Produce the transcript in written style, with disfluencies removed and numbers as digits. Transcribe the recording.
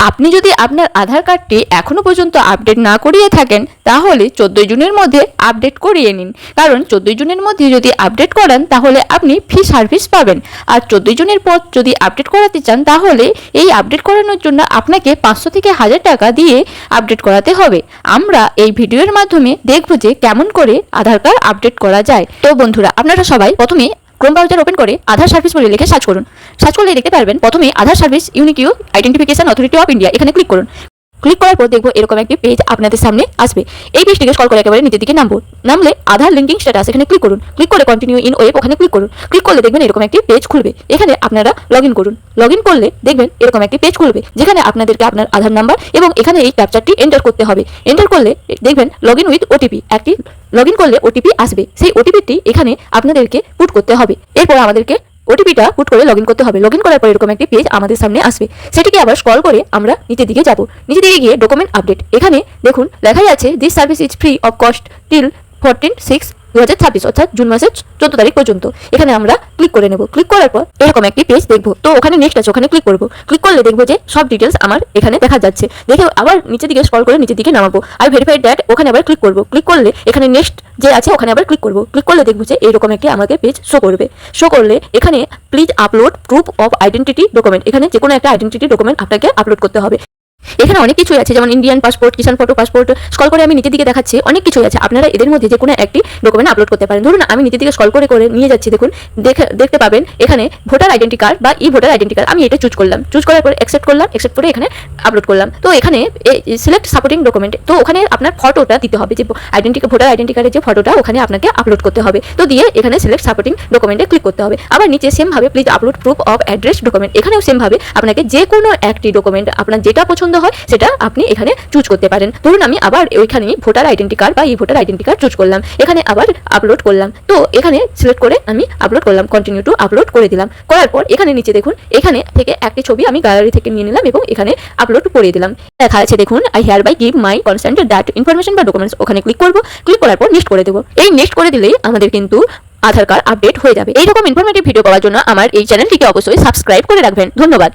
আপনি যদি আপনার আধার কার্ডটি এখনো পর্যন্ত আপডেট না করিয়ে থাকেন তাহলে 14 জুনের মধ্যে আপডেট করিয়ে নিন, কারণ 14 জুনের মধ্যে যদি আপডেট করান তাহলে আপনি ফ্রি সার্ভিস পাবেন। আর 14 জুনের পর যদি আপডেট করাতে চান তাহলে এই আপডেট করানোর জন্য আপনাকে 500 থেকে 1000 টাকা দিয়ে আপডেট করাতে হবে। আমরা এই ভিডিওর মাধ্যমে দেখব যে কেমন করে আধার কার্ড আপডেট করা যায়। তো বন্ধুরা, আপনারা সবাই প্রথমে ক্রোম ব্রাউজার ওপেন করে আধার সার্ভিস বলে লিখে সার্চ করুন। সার্চ করলে দেখতে পারবেন প্রথমে Aadhaar service unique identification authority of India, এখানে ক্লিক করুন। ক্লিক করার পর দেখবো এরকম একটি পেজ আপনাদের সামনে আসবে। এই পেজটিকে স্ক্রল করে একেবারে নিচের দিকে নামলে আধার লিঙ্কিং স্ট্যাটাস এখানে ক্লিক করুন। ক্লিক করে কন্টিনিউ ইন ওয়েব ওখানে ক্লিক করুন। ক্লিক করলে দেখবেন এরকম একটি পেজ খুলবে। এখানে আপনারা লগইন করুন। লগইন করলে দেখবেন এরকম একটি পেজ খুলবে যেখানে আপনাদেরকে আপনার আধার নাম্বার এবং এখানে এই ক্যাপচারটি এন্টার করতে হবে। এন্টার করলে দেখবেন লগইন উইথ ওটিপি, একটি লগইন করলে ওটিপি আসবে। সেই ওটিপিটি এখানে আপনাদেরকে পুট করতে হবে। এরপর আমাদেরকে ওটিপিটা পুট করে লগইন করতে হবে। লগইন করার পর এরকম একটি পেজ আমাদের সামনে আসবে। সেটিকে আবার স্ক্রল করে আমরা নিচের দিকে যাব। নিচের দিকে গিয়ে ডকুমেন্ট আপডেট, এখানে দেখুন লেখাই আছে this service is free of cost till 14/6/2026, অর্থাৎ জুন মাসের 14 তারিখ পর্যন্ত। এখানে আমরা ক্লিক করে নেব। ক্লিক করার পর এরকম একটি পেজ দেখবো। তো ওখানে নেক্সট আছে, ওখানে ক্লিক করবো। ক্লিক করলে দেখবো যে সব ডিটেলস আমার এখানে দেখা যাচ্ছে। দেখে আবার নিচের দিকে স্ক্রল করে নিচের দিকে নামাবো। আর ভেরিফাইড দ্যাট ওখানে আবার ক্লিক করবো। ক্লিক করলে এখানে নেক্সট যে আছে ওখানে আবার ক্লিক করবো। ক্লিক করলে দেখবো যে এইরকম একটি আমাকে পেজ শো করবে। শো করলে এখানে please upload proof of identity document, এখানে যে কোনো একটা আইডেন্টিটি ডকুমেন্ট আপনাকে আপলোড করতে হবে। এখানে অনেক কিছুই আছে, যেমন ইন্ডিয়ান পাসপোর্ট, কিষান ফটো পাসপোর্ট। স্ক্রল করে আমি নিচের দিকে দেখাচ্ছি, অনেক কিছুই আছে। আপনারা এদের মধ্যে যে কোনো একটি ডকুমেন্ট আপলোড করতে পারেন। ধরুন আমি নিচের দিকে স্ক্রল করে নিয়ে যাচ্ছি, দেখুন দেখতে পাবেন এখানে ভোটার আইডেন্টি কার্ড বা ই ভোটার আইডেন্টি কার্ড। আমি এটা চুজ করলাম। চুজ করার পর অ্যাকসেপ্ট করলাম। অ্যাকসেপ্ট করে এখানে আপলোড করলাম। তো এখানে সিলেক্ট সাপোর্টিং ডকুমেন্ট, তো ওখানে আপনার ফটোটা দিতে হবে, যে ভোটার আইডেন্টি কার্ডের যে ফটোটা ওখানে আপনাকে আপলোড করতে হবে। তো দিয়ে এখানে সিলেক্ট সাপোর্টিং ডকুমেন্টে ক্লিক করতে হবে। আবার নিচে সেমভাবে please upload proof of address document, এখানেও সেমভাবে আপনাকে যে কোনো একটি ডকুমেন্ট আপনার যেটা পছন্দ হয় সেটা আপনি এখানে চুজ করতে পারেন। ধরুন আমি আবার ওইখানে ভোটার আইডেন্টি কার্ড বা ই ভোটার আইডেন্টি কার্ড চুজ করলাম। এখানে আবার আপলোড করলাম। তো এখানে সিলেক্ট করে আমি আপলোড করলাম, কন্টিনিউ টু আপলোড করে দিলাম। করার পর এখানে নিচে দেখুন এখানে থেকে একটি ছবি আমি গ্যালারি থেকে নিয়ে নিলাম এবং এখানে আপলোড করে দিলাম। দেখা আছে দেখুন I hereby give my consent that information বা ডকুমেন্টস, ওখানে ক্লিক করব। ক্লিক করার পর নেক্সট করে দেবো। এই নেক্সট করে দিলেই আমাদের কিন্তু আধার কার্ড আপডেট হয়ে যাবে। এইরকম ইনফরমেটিভ ভিডিও পাওয়ার জন্য আমার এই চ্যানেলটিকে অবশ্যই সাবস্ক্রাইব করে রাখবেন। ধন্যবাদ।